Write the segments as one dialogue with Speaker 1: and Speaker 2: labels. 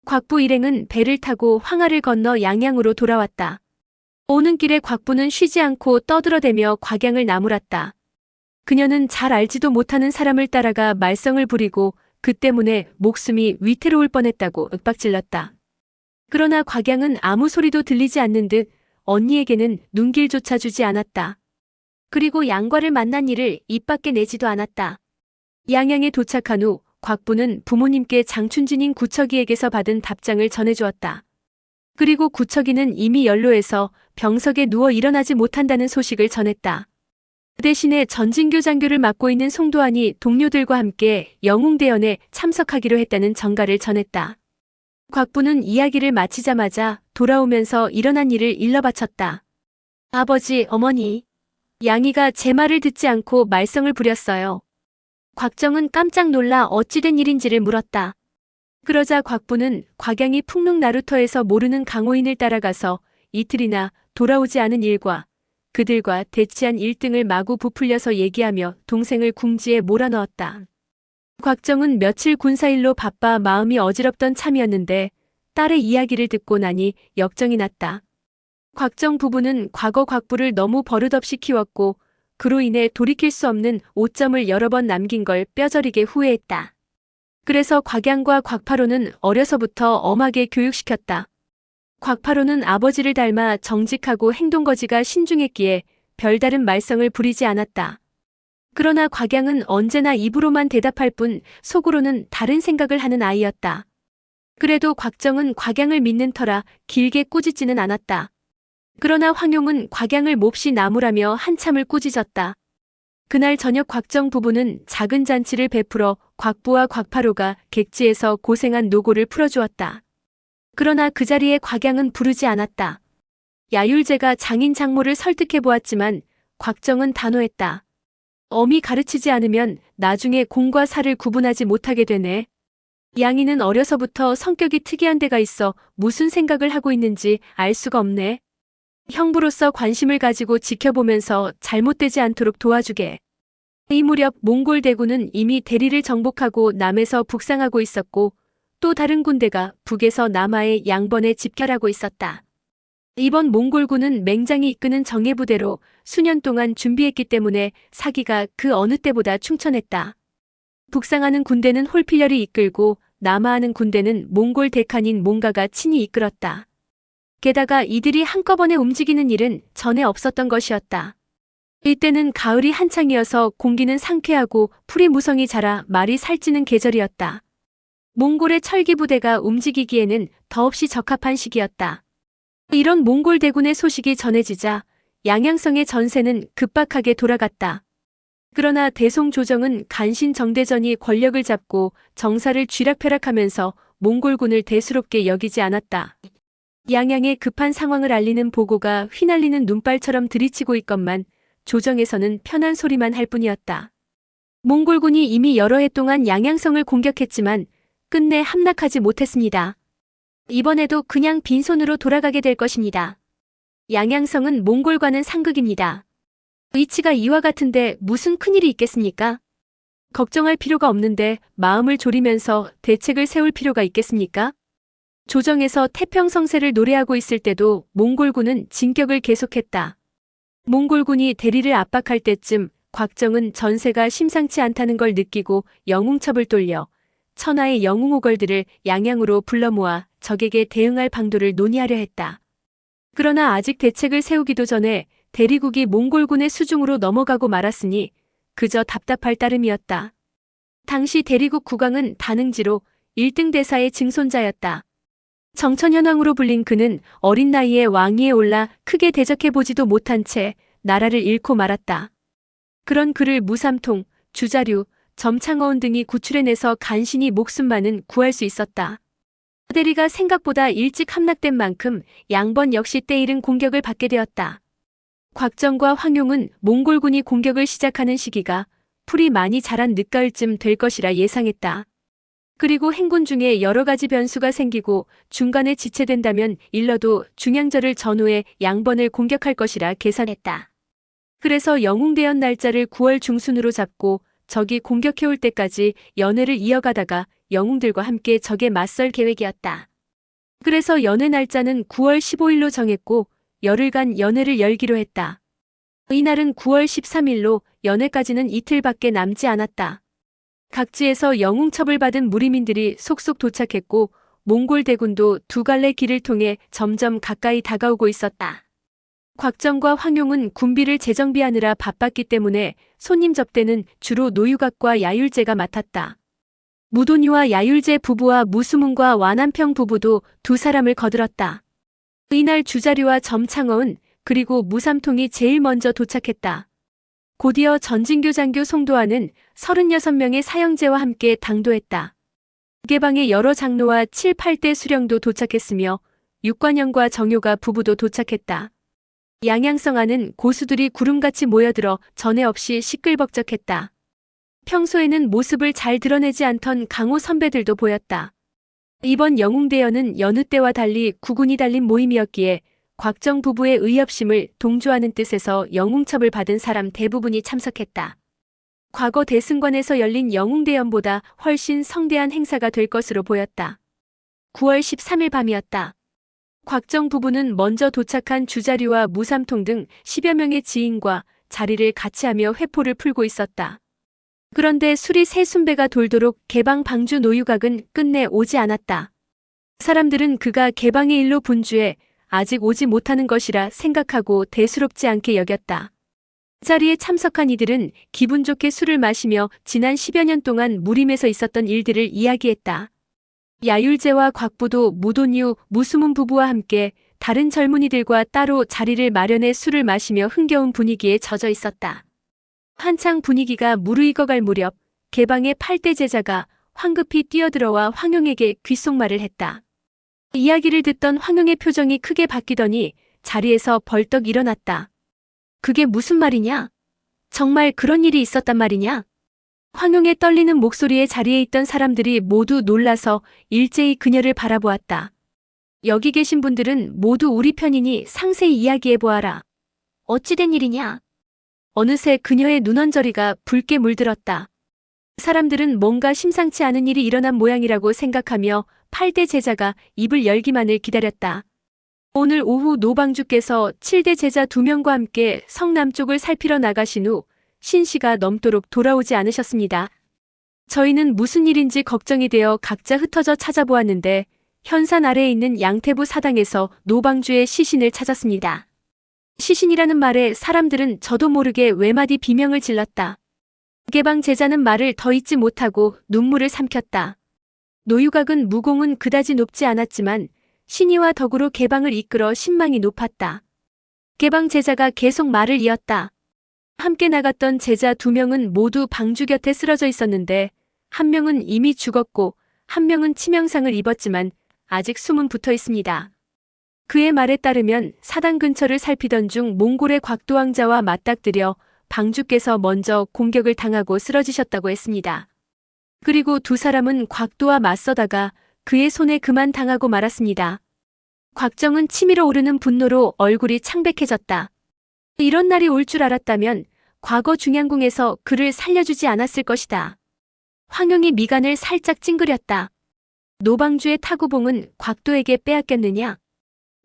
Speaker 1: 곽부 일행은 배를 타고 황하를 건너 양양으로 돌아왔다. 오는 길에 곽부는 쉬지 않고 떠들어대며 곽양을 나무랐다. 그녀는 잘 알지도 못하는 사람을 따라가 말썽을 부리고 그 때문에 목숨이 위태로울 뻔했다고 윽박질렀다. 그러나 곽양은 아무 소리도 들리지 않는 듯 언니에게는 눈길조차 주지 않았다. 그리고 양과를 만난 일을 입 밖에 내지도 않았다. 양양에 도착한 후 곽부는 부모님께 장춘진인 구척이에게서 받은 답장을 전해주었다. 그리고 구척이는 이미 연로해서 병석에 누워 일어나지 못한다는 소식을 전했다. 그 대신에 전진교 장교를 맡고 있는 송도환이 동료들과 함께 영웅대연에 참석하기로 했다는 전가를 전했다. 곽부는 이야기를 마치자마자 돌아오면서 일어난 일을 일러바쳤다. 아버지, 어머니. 양이가 제 말을 듣지 않고 말썽을 부렸어요. 곽정은 깜짝 놀라 어찌된 일인지를 물었다. 그러자 곽부는 곽양이 풍릉 나루터에서 모르는 강호인을 따라가서 이틀이나 돌아오지 않은 일과 그들과 대치한 일등을 마구 부풀려서 얘기하며 동생을 궁지에 몰아넣었다. 곽정은 며칠 군사일로 바빠 마음이 어지럽던 참이었는데 딸의 이야기를 듣고 나니 역정이 났다. 곽정 부부는 과거 곽부를 너무 버릇없이 키웠고 그로 인해 돌이킬 수 없는 오점을 여러 번 남긴 걸 뼈저리게 후회했다. 그래서 곽양과 곽파로는 어려서부터 엄하게 교육시켰다. 곽파로는 아버지를 닮아 정직하고 행동거지가 신중했기에 별다른 말썽을 부리지 않았다. 그러나 곽양은 언제나 입으로만 대답할 뿐 속으로는 다른 생각을 하는 아이였다. 그래도 곽정은 곽양을 믿는 터라 길게 꾸짖지는 않았다. 그러나 황용은 곽양을 몹시 나무라며 한참을 꾸짖었다. 그날 저녁 곽정 부부는 작은 잔치를 베풀어 곽부와 곽파로가 객지에서 고생한 노고를 풀어주었다. 그러나 그 자리에 곽양은 부르지 않았다. 야율제가 장인 장모를 설득해보았지만 곽정은 단호했다. 엄히 가르치지 않으면 나중에 공과 사를 구분하지 못하게 되네. 양이는 어려서부터 성격이 특이한 데가 있어 무슨 생각을 하고 있는지 알 수가 없네. 형부로서 관심을 가지고 지켜보면서 잘못되지 않도록 도와주게. 이 무렵 몽골 대군은 이미 대리를 정복하고 남에서 북상하고 있었고 또 다른 군대가 북에서 남하의 양번에 집결하고 있었다. 이번 몽골군은 맹장이 이끄는 정예부대로 수년 동안 준비했기 때문에 사기가 그 어느 때보다 충천했다. 북상하는 군대는 홀필열이 이끌고 남하하는 군대는 몽골 대칸인 몽가가 친히 이끌었다. 게다가 이들이 한꺼번에 움직이는 일은 전에 없었던 것이었다. 이때는 가을이 한창이어서 공기는 상쾌하고 풀이 무성히 자라 말이 살찌는 계절이었다. 몽골의 철기 부대가 움직이기에는 더없이 적합한 시기였다. 이런 몽골 대군의 소식이 전해지자 양양성의 전세는 급박하게 돌아갔다. 그러나 대송조정은 간신 정대전이 권력을 잡고 정사를 쥐락펴락하면서 몽골군을 대수롭게 여기지 않았다. 양양의 급한 상황을 알리는 보고가 휘날리는 눈발처럼 들이치고 있건만 조정에서는 편한 소리만 할 뿐이었다. 몽골군이 이미 여러 해 동안 양양성을 공격했지만 끝내 함락하지 못했습니다. 이번에도 그냥 빈손으로 돌아가게 될 것입니다. 양양성은 몽골과는 상극입니다. 위치가 이와 같은데 무슨 큰일이 있겠습니까? 걱정할 필요가 없는데 마음을 졸이면서 대책을 세울 필요가 있겠습니까? 조정에서 태평성세를 노래하고 있을 때도 몽골군은 진격을 계속했다. 몽골군이 대리를 압박할 때쯤 곽정은 전세가 심상치 않다는 걸 느끼고 영웅첩을 돌려 천하의 영웅호걸들을 양양으로 불러 모아 적에게 대응할 방도를 논의하려 했다. 그러나 아직 대책을 세우기도 전에 대리국이 몽골군의 수중으로 넘어가고 말았으니 그저 답답할 따름이었다. 당시 대리국 국왕은 단응지로 1등 대사의 증손자였다. 정천현왕으로 불린 그는 어린 나이에 왕위에 올라 크게 대적해보지도 못한 채 나라를 잃고 말았다. 그런 그를 무삼통, 주자류, 점창어운 등이 구출해내서 간신히 목숨만은 구할 수 있었다. 대리가 생각보다 일찍 함락된 만큼 양번 역시 때이른 공격을 받게 되었다. 곽정과 황용은 몽골군이 공격을 시작하는 시기가 풀이 많이 자란 늦가을쯤 될 것이라 예상했다. 그리고 행군 중에 여러 가지 변수가 생기고 중간에 지체된다면 일러도 중양절을 전후해 양번을 공격할 것이라 계산했다. 그래서 영웅대연 날짜를 9월 중순으로 잡고 적이 공격해올 때까지 연회를 이어가다가 영웅들과 함께 적에 맞설 계획이었다. 그래서 연애 날짜는 9월 15일로 정했고 열흘간 연애를 열기로 했다. 이날은 9월 13일로 연애까지는 이틀밖에 남지 않았다. 각지에서 영웅첩을 받은 무리민들이 속속 도착했고 몽골 대군도 두 갈래 길을 통해 점점 가까이 다가오고 있었다. 곽정과 황용은 군비를 재정비하느라 바빴기 때문에 손님 접대는 주로 노유각과 야율제가 맡았다. 무돈유와 야율제 부부와 무수문과 와남평 부부도 두 사람을 거들었다. 이날 주자류와 점창어은 그리고 무삼통이 제일 먼저 도착했다. 곧이어 전진교 장교 송도하는 36명의 사형제와 함께 당도했다. 개방의 여러 장로와 7, 8대 수령도 도착했으며 육관영과 정효가 부부도 도착했다. 양양성안은 고수들이 구름같이 모여들어 전에 없이 시끌벅적했다. 평소에는 모습을 잘 드러내지 않던 강호 선배들도 보였다. 이번 영웅대연은 여느 때와 달리 구군이 달린 모임이었기에 곽정 부부의 의협심을 동조하는 뜻에서 영웅첩을 받은 사람 대부분이 참석했다. 과거 대승관에서 열린 영웅대연보다 훨씬 성대한 행사가 될 것으로 보였다. 9월 13일 밤이었다. 곽정 부부는 먼저 도착한 주자류와 무삼통 등 10여 명의 지인과 자리를 같이 하며 회포를 풀고 있었다. 그런데 술이 새 순배가 돌도록 개방 방주 노유각은 끝내 오지 않았다. 사람들은 그가 개방의 일로 분주해 아직 오지 못하는 것이라 생각하고 대수롭지 않게 여겼다. 자리에 참석한 이들은 기분 좋게 술을 마시며 지난 10여 년 동안 무림에서 있었던 일들을 이야기했다. 야율제와 곽부도 무돈유, 무수문 부부와 함께 다른 젊은이들과 따로 자리를 마련해 술을 마시며 흥겨운 분위기에 젖어 있었다. 한창 분위기가 무르익어갈 무렵 개방의 8대 제자가 황급히 뛰어들어와 황용에게 귓속말을 했다. 이야기를 듣던 황용의 표정이 크게 바뀌더니 자리에서 벌떡 일어났다. 그게 무슨 말이냐? 정말 그런 일이 있었단 말이냐? 황용의 떨리는 목소리에 자리에 있던 사람들이 모두 놀라서 일제히 그녀를 바라보았다. 여기 계신 분들은 모두 우리 편이니 상세히 이야기해보아라. 어찌된 일이냐? 어느새 그녀의 눈언저리가 붉게 물들었다. 사람들은 뭔가 심상치 않은 일이 일어난 모양이라고 생각하며 8대 제자가 입을 열기만을 기다렸다. 오늘 오후 노방주께서 7대 제자 2명과 함께 성남쪽을 살피러 나가신 후 신시가 넘도록 돌아오지 않으셨습니다. 저희는 무슨 일인지 걱정이 되어 각자 흩어져 찾아보았는데 현산 아래에 있는 양태부 사당에서 노방주의 시신을 찾았습니다. 시신이라는 말에 사람들은 저도 모르게 외마디 비명을 질렀다. 개방 제자는 말을 더 잇지 못하고 눈물을 삼켰다. 노유각은 무공은 그다지 높지 않았지만 신의와 덕으로 개방을 이끌어 신망이 높았다. 개방 제자가 계속 말을 이었다. 함께 나갔던 제자 2명은 모두 방주 곁에 쓰러져 있었는데 한 명은 이미 죽었고 한 명은 치명상을 입었지만 아직 숨은 붙어 있습니다. 그의 말에 따르면 사당 근처를 살피던 중 몽골의 곽도왕자와 맞닥뜨려 방주께서 먼저 공격을 당하고 쓰러지셨다고 했습니다. 그리고 두 사람은 곽도와 맞서다가 그의 손에 그만 당하고 말았습니다. 곽정은 치밀어 오르는 분노로 얼굴이 창백해졌다. 이런 날이 올 줄 알았다면 과거 중양궁에서 그를 살려주지 않았을 것이다. 황용이 미간을 살짝 찡그렸다. 노방주의 타구봉은 곽도에게 빼앗겼느냐?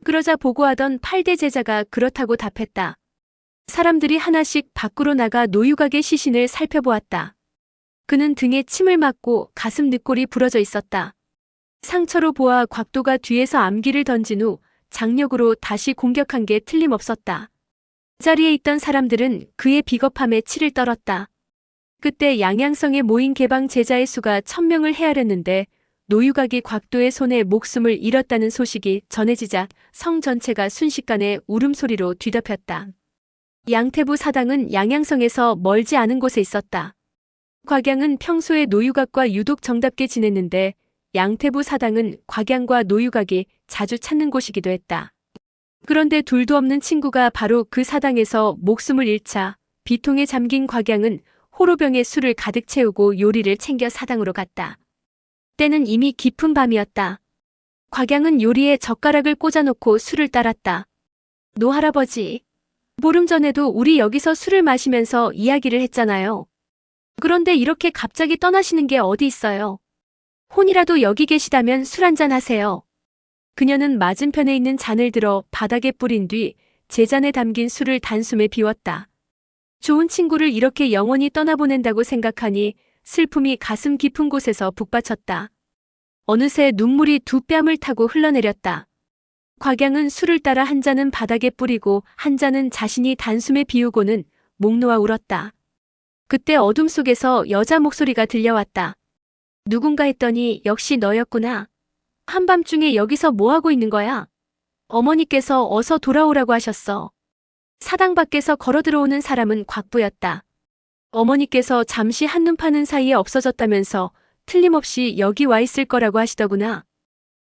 Speaker 1: 그러자 보고하던 8대 제자가 그렇다고 답했다. 사람들이 하나씩 밖으로 나가 노유각의 시신을 살펴보았다. 그는 등에 침을 맞고 가슴 늑골이 부러져 있었다. 상처로 보아 곽도가 뒤에서 암기를 던진 후 장력으로 다시 공격한 게 틀림없었다. 자리에 있던 사람들은 그의 비겁함에 치를 떨었다. 그때 양양성에 모인 개방 제자의 수가 1000명을 헤아렸는데 노유각이 곽도의 손에 목숨을 잃었다는 소식이 전해지자 성 전체가 순식간에 울음소리로 뒤덮였다. 양태부 사당은 양양성에서 멀지 않은 곳에 있었다. 곽양은 평소에 노유각과 유독 정답게 지냈는데 양태부 사당은 곽양과 노유각이 자주 찾는 곳이기도 했다. 그런데 둘도 없는 친구가 바로 그 사당에서 목숨을 잃자 비통에 잠긴 곽양은 호로병에 술을 가득 채우고 요리를 챙겨 사당으로 갔다. 때는 이미 깊은 밤이었다. 곽양은 요리에 젓가락을 꽂아놓고 술을 따랐다. 노할아버지, 보름 전에도 우리 여기서 술을 마시면서 이야기를 했잖아요. 그런데 이렇게 갑자기 떠나시는 게 어디 있어요? 혼이라도 여기 계시다면 술 한잔 하세요. 그녀는 맞은편에 있는 잔을 들어 바닥에 뿌린 뒤 제 잔에 담긴 술을 단숨에 비웠다. 좋은 친구를 이렇게 영원히 떠나보낸다고 생각하니 슬픔이 가슴 깊은 곳에서 북받쳤다. 어느새 눈물이 두 뺨을 타고 흘러내렸다. 곽양은 술을 따라 한 잔은 바닥에 뿌리고 한 잔은 자신이 단숨에 비우고는 목 놓아 울었다. 그때 어둠 속에서 여자 목소리가 들려왔다. 누군가 했더니 역시 너였구나. 한밤중에 여기서 뭐하고 있는 거야? 어머니께서 어서 돌아오라고 하셨어. 사당 밖에서 걸어 들어오는 사람은 곽부였다. 어머니께서 잠시 한눈 파는 사이에 없어졌다면서 틀림없이 여기 와 있을 거라고 하시더구나.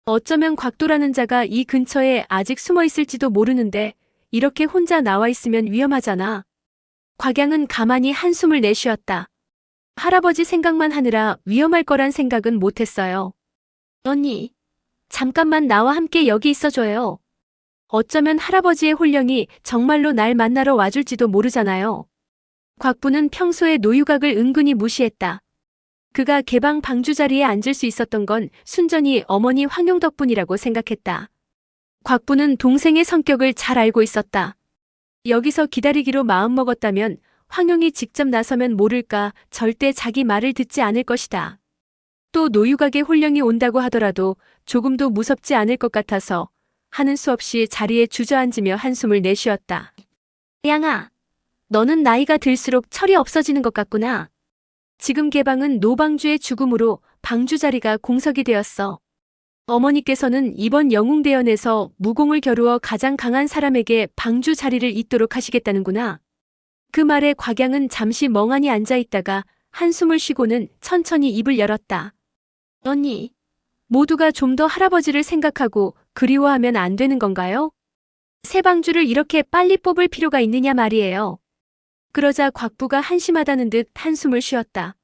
Speaker 1: 어쩌면 곽도라는 자가 이 근처에 아직 숨어 있을지도 모르는데 이렇게 혼자 나와 있으면 위험하잖아. 곽양은 가만히 한숨을 내쉬었다. 할아버지 생각만 하느라 위험할 거란 생각은 못했어요. 언니, 잠깐만 나와 함께 여기 있어줘요. 어쩌면 할아버지의 혼령이 정말로 날 만나러 와줄지도 모르잖아요. 곽부는 평소에 노유각을 은근히 무시했다. 그가 개방 방주 자리에 앉을 수 있었던 건 순전히 어머니 황용 덕분이라고 생각했다. 곽부는 동생의 성격을 잘 알고 있었다. 여기서 기다리기로 마음먹었다면 황용이 직접 나서면 모를까 절대 자기 말을 듣지 않을 것이다. 또 노유각의 혼령이 온다고 하더라도 조금도 무섭지 않을 것 같아서 하는 수 없이 자리에 주저앉으며 한숨을 내쉬었다. 양아, 너는 나이가 들수록 철이 없어지는 것 같구나. 지금 개방은 노방주의 죽음으로 방주 자리가 공석이 되었어. 어머니께서는 이번 영웅대연에서 무공을 겨루어 가장 강한 사람에게 방주 자리를 잇도록 하시겠다는구나. 그 말에 곽양은 잠시 멍하니 앉아있다가 한숨을 쉬고는 천천히 입을 열었다. 언니, 모두가 좀 더 할아버지를 생각하고 그리워하면 안 되는 건가요? 새 방주를 이렇게 빨리 뽑을 필요가 있느냐 말이에요. 그러자 곽부가 한심하다는 듯 한숨을 쉬었다.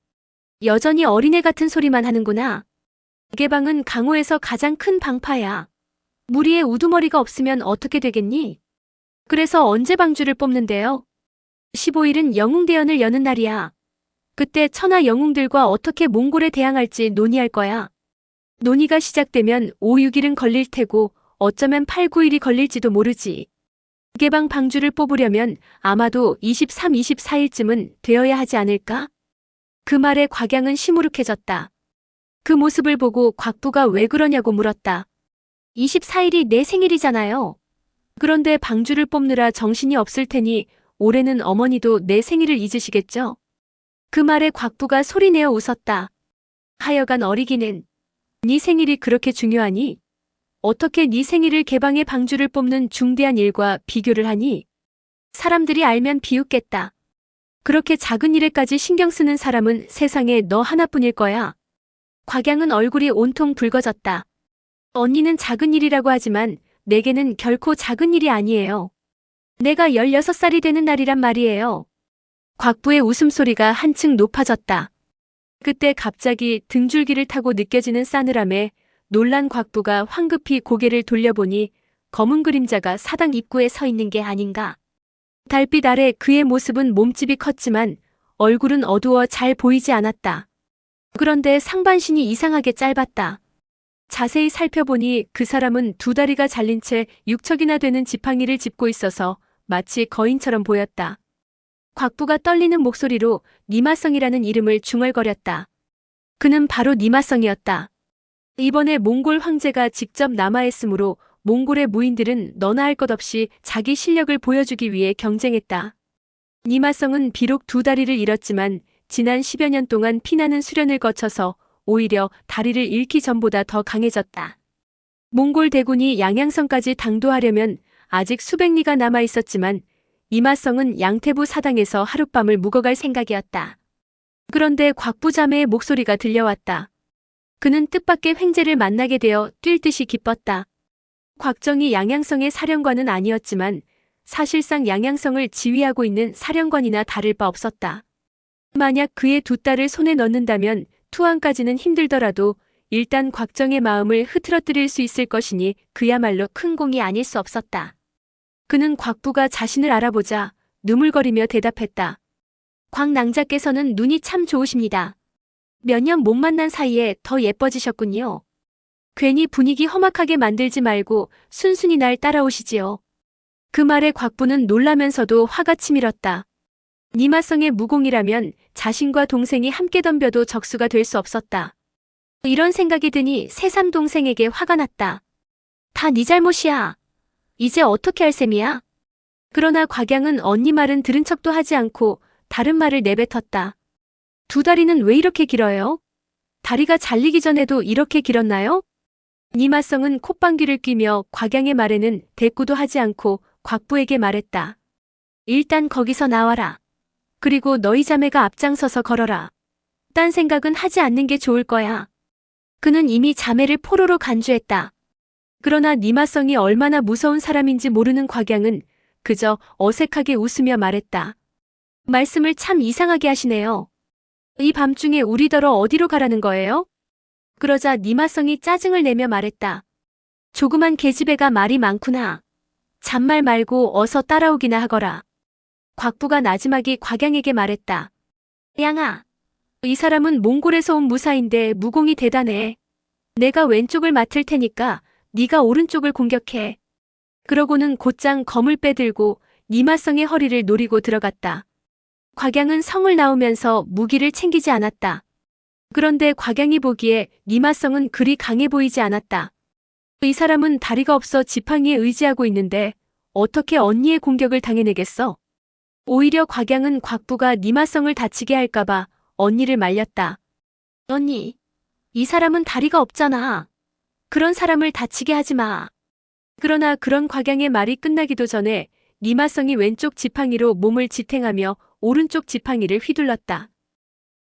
Speaker 1: 여전히 어린애 같은 소리만 하는구나. 개방은 강호에서 가장 큰 방파야. 무리에 우두머리가 없으면 어떻게 되겠니? 그래서 언제 방주를 뽑는데요? 15일은 영웅대연을 여는 날이야. 그때 천하 영웅들과 어떻게 몽골에 대항할지 논의할 거야. 논의가 시작되면 5, 6일은 걸릴 테고 어쩌면 8, 9일이 걸릴지도 모르지. 개방 방주를 뽑으려면 아마도 23, 24일쯤은 되어야 하지 않을까? 그 말에 곽양은 시무룩해졌다. 그 모습을 보고 곽부가 왜 그러냐고 물었다. 24일이 내 생일이잖아요. 그런데 방주를 뽑느라 정신이 없을 테니 올해는 어머니도 내 생일을 잊으시겠죠? 그 말에 곽부가 소리내어 웃었다. 하여간 어리기는. 네 생일이 그렇게 중요하니? 어떻게 네 생일을 개방의 방주를 뽑는 중대한 일과 비교를 하니? 사람들이 알면 비웃겠다. 그렇게 작은 일에까지 신경 쓰는 사람은 세상에 너 하나뿐일 거야. 곽양은 얼굴이 온통 붉어졌다. 언니는 작은 일이라고 하지만 내게는 결코 작은 일이 아니에요. 내가 16살이 되는 날이란 말이에요. 곽부의 웃음소리가 한층 높아졌다. 그때 갑자기 등줄기를 타고 느껴지는 싸늘함에 놀란 곽부가 황급히 고개를 돌려보니 검은 그림자가 사당 입구에 서 있는 게 아닌가. 달빛 아래 그의 모습은 몸집이 컸지만 얼굴은 어두워 잘 보이지 않았다. 그런데 상반신이 이상하게 짧았다. 자세히 살펴보니 그 사람은 두 다리가 잘린 채 6척이나 되는 지팡이를 짚고 있어서 마치 거인처럼 보였다. 곽부가 떨리는 목소리로 니마성이라는 이름을 중얼거렸다. 그는 바로 니마성이었다. 이번에 몽골 황제가 직접 남하했으므로 몽골의 무인들은 너나 할 것 없이 자기 실력을 보여주기 위해 경쟁했다. 니마성은 비록 두 다리를 잃었지만 지난 10여 년 동안 피나는 수련을 거쳐서 오히려 다리를 잃기 전보다 더 강해졌다. 몽골 대군이 양양성까지 당도하려면 아직 수백 리가 남아 있었지만 이마성은 양태부 사당에서 하룻밤을 묵어갈 생각이었다. 그런데 곽부자매의 목소리가 들려왔다. 그는 뜻밖의 횡재를 만나게 되어 뛸 듯이 기뻤다. 곽정이 양양성의 사령관은 아니었지만 사실상 양양성을 지휘하고 있는 사령관이나 다를 바 없었다. 만약 그의 두 딸을 손에 넣는다면 투항까지는 힘들더라도 일단 곽정의 마음을 흐트러뜨릴 수 있을 것이니 그야말로 큰 공이 아닐 수 없었다. 그는 곽부가 자신을 알아보자 누물거리며 대답했다. 곽낭자께서는 눈이 참 좋으십니다. 몇 년 못 만난 사이에 더 예뻐지셨군요. 괜히 분위기 험악하게 만들지 말고 순순히 날 따라오시지요. 그 말에 곽부는 놀라면서도 화가 치밀었다. 니마성의 무공이라면 자신과 동생이 함께 덤벼도 적수가 될 수 없었다. 이런 생각이 드니 새삼 동생에게 화가 났다. 다 네 잘못이야. 이제 어떻게 할 셈이야? 그러나 곽양은 언니 말은 들은 척도 하지 않고 다른 말을 내뱉었다. 두 다리는 왜 이렇게 길어요? 다리가 잘리기 전에도 이렇게 길었나요? 니마성은 콧방귀를 뀌며 곽양의 말에는 대꾸도 하지 않고 곽부에게 말했다. 일단 거기서 나와라. 그리고 너희 자매가 앞장서서 걸어라. 딴 생각은 하지 않는 게 좋을 거야. 그는 이미 자매를 포로로 간주했다. 그러나 니마성이 얼마나 무서운 사람인지 모르는 곽양은 그저 어색하게 웃으며 말했다. 말씀을 참 이상하게 하시네요. 이 밤중에 우리더러 어디로 가라는 거예요? 그러자 니마성이 짜증을 내며 말했다. 조그만 계집애가 말이 많구나. 잔말 말고 어서 따라오기나 하거라. 곽부가 나지막이 곽양에게 말했다. 양아, 이 사람은 몽골에서 온 무사인데 무공이 대단해. 내가 왼쪽을 맡을 테니까 네가 오른쪽을 공격해. 그러고는 곧장 검을 빼들고 니마성의 허리를 노리고 들어갔다. 곽양은 성을 나오면서 무기를 챙기지 않았다. 그런데 곽양이 보기에 니마성은 그리 강해 보이지 않았다. 이 사람은 다리가 없어 지팡이에 의지하고 있는데 어떻게 언니의 공격을 당해내겠어? 오히려 곽양은 곽부가 니마성을 다치게 할까봐 언니를 말렸다. 언니, 이 사람은 다리가 없잖아. 그런 사람을 다치게 하지 마. 그러나 그런 곽양의 말이 끝나기도 전에 니마성이 왼쪽 지팡이로 몸을 지탱하며 오른쪽 지팡이를 휘둘렀다.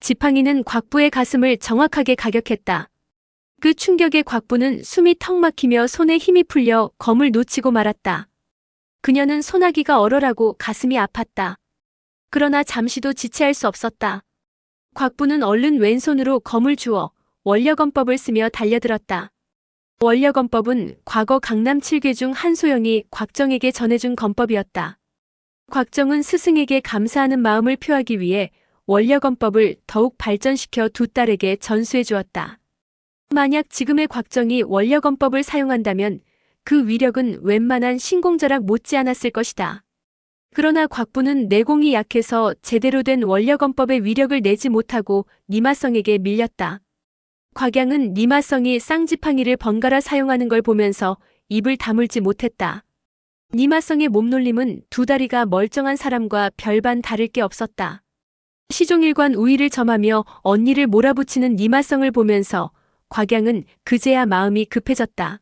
Speaker 1: 지팡이는 곽부의 가슴을 정확하게 가격했다. 그 충격에 곽부는 숨이 턱 막히며 손에 힘이 풀려 검을 놓치고 말았다. 그녀는 소나기가 얼얼하고 가슴이 아팠다. 그러나 잠시도 지체할 수 없었다. 곽부는 얼른 왼손으로 검을 주워 원려검법을 쓰며 달려들었다. 원려검법은 과거 강남 7 괴 중 한소영이 곽정에게 전해준 검법이었다. 곽정은 스승에게 감사하는 마음을 표하기 위해 원려검법을 더욱 발전시켜 두 딸에게 전수해 주었다. 만약 지금의 곽정이 원려검법을 사용한다면 그 위력은 웬만한 신공자락 못지않았을 것이다. 그러나 곽부는 내공이 약해서 제대로 된 원려검법의 위력을 내지 못하고 니마성에게 밀렸다. 곽양은 니마성이 쌍지팡이를 번갈아 사용하는 걸 보면서 입을 다물지 못했다. 니마성의 몸놀림은 두 다리가 멀쩡한 사람과 별반 다를 게 없었다. 시종일관 우위를 점하며 언니를 몰아붙이는 니마성을 보면서 곽양은 그제야 마음이 급해졌다.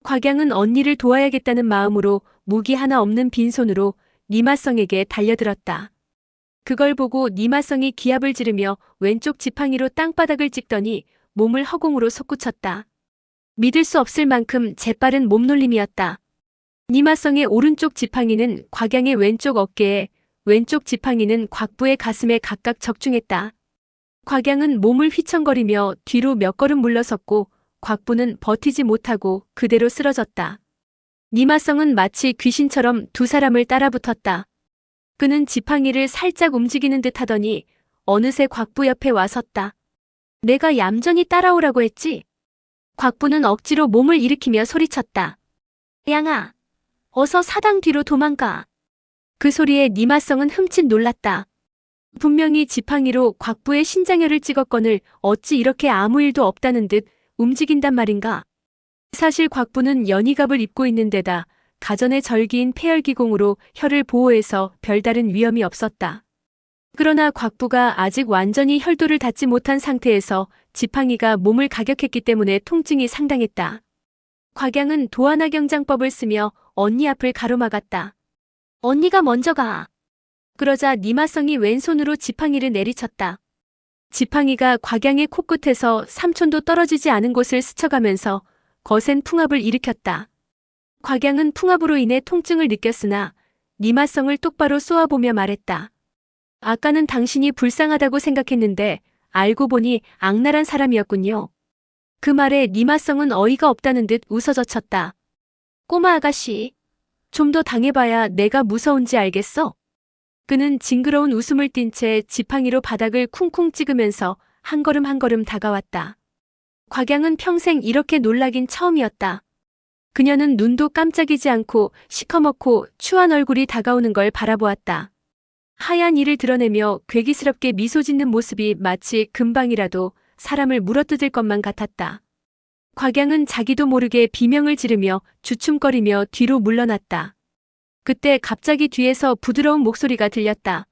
Speaker 1: 곽양은 언니를 도와야겠다는 마음으로 무기 하나 없는 빈손으로 니마성에게 달려들었다. 그걸 보고 니마성이 기합을 지르며 왼쪽 지팡이로 땅바닥을 찍더니 몸을 허공으로 솟구쳤다. 믿을 수 없을 만큼 재빠른 몸놀림이었다. 니마성의 오른쪽 지팡이는 곽양의 왼쪽 어깨에, 왼쪽 지팡이는 곽부의 가슴에 각각 적중했다. 곽양은 몸을 휘청거리며 뒤로 몇 걸음 물러섰고 곽부는 버티지 못하고 그대로 쓰러졌다. 니마성은 마치 귀신처럼 두 사람을 따라붙었다. 그는 지팡이를 살짝 움직이는 듯 하더니 어느새 곽부 옆에 와섰다. 내가 얌전히 따라오라고 했지? 곽부는 억지로 몸을 일으키며 소리쳤다. 양아, 어서 사당 뒤로 도망가. 그 소리에 니마성은 흠칫 놀랐다. 분명히 지팡이로 곽부의 신장혈을 찍었거늘 어찌 이렇게 아무 일도 없다는 듯 움직인단 말인가. 사실 곽부는 연희갑을 입고 있는 데다 가전의 절기인 폐혈기공으로 혈을 보호해서 별다른 위험이 없었다. 그러나 곽부가 아직 완전히 혈도를 닿지 못한 상태에서 지팡이가 몸을 가격했기 때문에 통증이 상당했다. 곽양은 도하나경장법을 쓰며 언니 앞을 가로막았다. 언니가 먼저 가. 그러자 니마성이 왼손으로 지팡이를 내리쳤다. 지팡이가 곽양의 코끝에서 3촌도 떨어지지 않은 곳을 스쳐가면서 거센 풍압을 일으켰다. 곽양은 풍압으로 인해 통증을 느꼈으나 니마성을 똑바로 쏘아보며 말했다. 아까는 당신이 불쌍하다고 생각했는데 알고 보니 악랄한 사람이었군요. 그 말에 니마성은 어이가 없다는 듯 웃어젖혔다. 꼬마 아가씨, 좀 더 당해봐야 내가 무서운지 알겠어? 그는 징그러운 웃음을 띤 채 지팡이로 바닥을 쿵쿵 찍으면서 한 걸음 한 걸음 다가왔다. 곽양은 평생 이렇게 놀라긴 처음이었다. 그녀는 눈도 깜짝이지 않고 시커멓고 추한 얼굴이 다가오는 걸 바라보았다. 하얀 이를 드러내며 괴기스럽게 미소 짓는 모습이 마치 금방이라도 사람을 물어뜯을 것만 같았다. 곽양은 자기도 모르게 비명을 지르며 주춤거리며 뒤로 물러났다. 그때 갑자기 뒤에서 부드러운 목소리가 들렸다.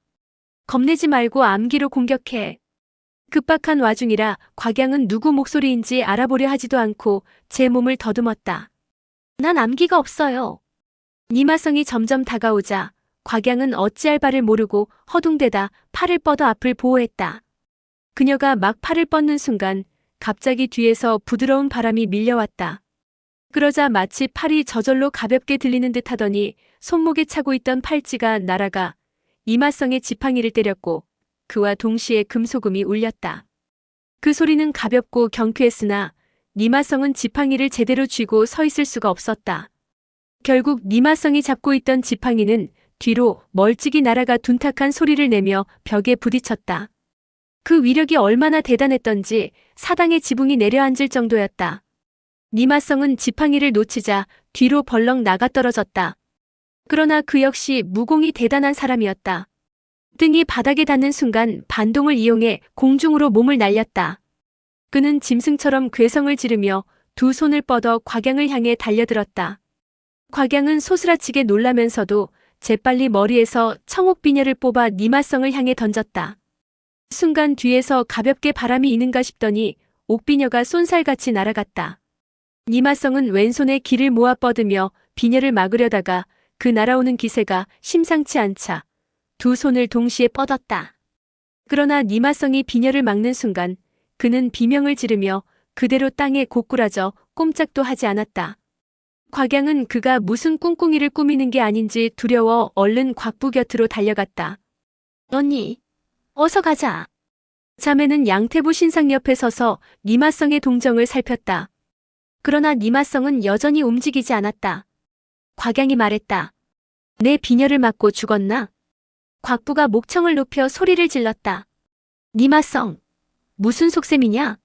Speaker 1: 겁내지 말고 암기로 공격해. 급박한 와중이라 곽양은 누구 목소리인지 알아보려 하지도 않고 제 몸을 더듬었다. 난 암기가 없어요. 니마성이 점점 다가오자 곽양은 어찌할 바를 모르고 허둥대다 팔을 뻗어 앞을 보호했다. 그녀가 막 팔을 뻗는 순간 갑자기 뒤에서 부드러운 바람이 밀려왔다. 그러자 마치 팔이 저절로 가볍게 들리는 듯 하더니 손목에 차고 있던 팔찌가 날아가 니마성의 지팡이를 때렸고 그와 동시에 금소금이 울렸다. 그 소리는 가볍고 경쾌했으나 니마성은 지팡이를 제대로 쥐고 서 있을 수가 없었다. 결국 니마성이 잡고 있던 지팡이는 뒤로 멀찍이 날아가 둔탁한 소리를 내며 벽에 부딪혔다. 그 위력이 얼마나 대단했던지 사당의 지붕이 내려앉을 정도였다. 니마성은 지팡이를 놓치자 뒤로 벌렁 나가 떨어졌다. 그러나 그 역시 무공이 대단한 사람이었다. 등이 바닥에 닿는 순간 반동을 이용해 공중으로 몸을 날렸다. 그는 짐승처럼 괴성을 지르며 두 손을 뻗어 곽양을 향해 달려들었다. 곽양은 소스라치게 놀라면서도 재빨리 머리에서 청옥비녀를 뽑아 니마성을 향해 던졌다. 순간 뒤에서 가볍게 바람이 이는가 싶더니 옥비녀가 쏜살같이 날아갔다. 니마성은 왼손에 기를 모아 뻗으며 비녀를 막으려다가 그 날아오는 기세가 심상치 않자 두 손을 동시에 뻗었다. 그러나 니마성이 비녀를 막는 순간 그는 비명을 지르며 그대로 땅에 고꾸라져 꼼짝도 하지 않았다. 곽양은 그가 무슨 꿍꿍이를 꾸미는 게 아닌지 두려워 얼른 곽부 곁으로 달려갔다. 언니, 어서 가자. 자매는 양태부 신상 옆에 서서 니마성의 동정을 살폈다. 그러나 니마성은 여전히 움직이지 않았다. 곽양이 말했다. 내 비녀를 맞고 죽었나? 곽부가 목청을 높여 소리를 질렀다. 니마성, 무슨 속셈이냐?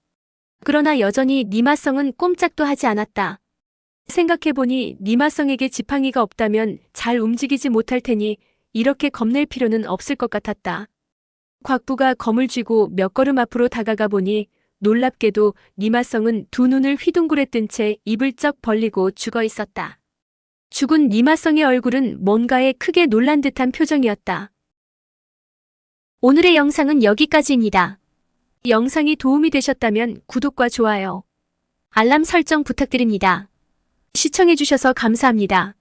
Speaker 1: 그러나 여전히 니마성은 꼼짝도 하지 않았다. 생각해보니 니마성에게 지팡이가 없다면 잘 움직이지 못할 테니 이렇게 겁낼 필요는 없을 것 같았다. 곽부가 검을 쥐고 몇 걸음 앞으로 다가가 보니 놀랍게도 니마성은 두 눈을 휘둥그레 뜬 채 입을 쩍 벌리고 죽어 있었다. 죽은 니마성의 얼굴은 뭔가에 크게 놀란 듯한 표정이었다. 오늘의 영상은 여기까지입니다. 영상이 도움이 되셨다면 구독과 좋아요, 알람 설정 부탁드립니다. 시청해주셔서 감사합니다.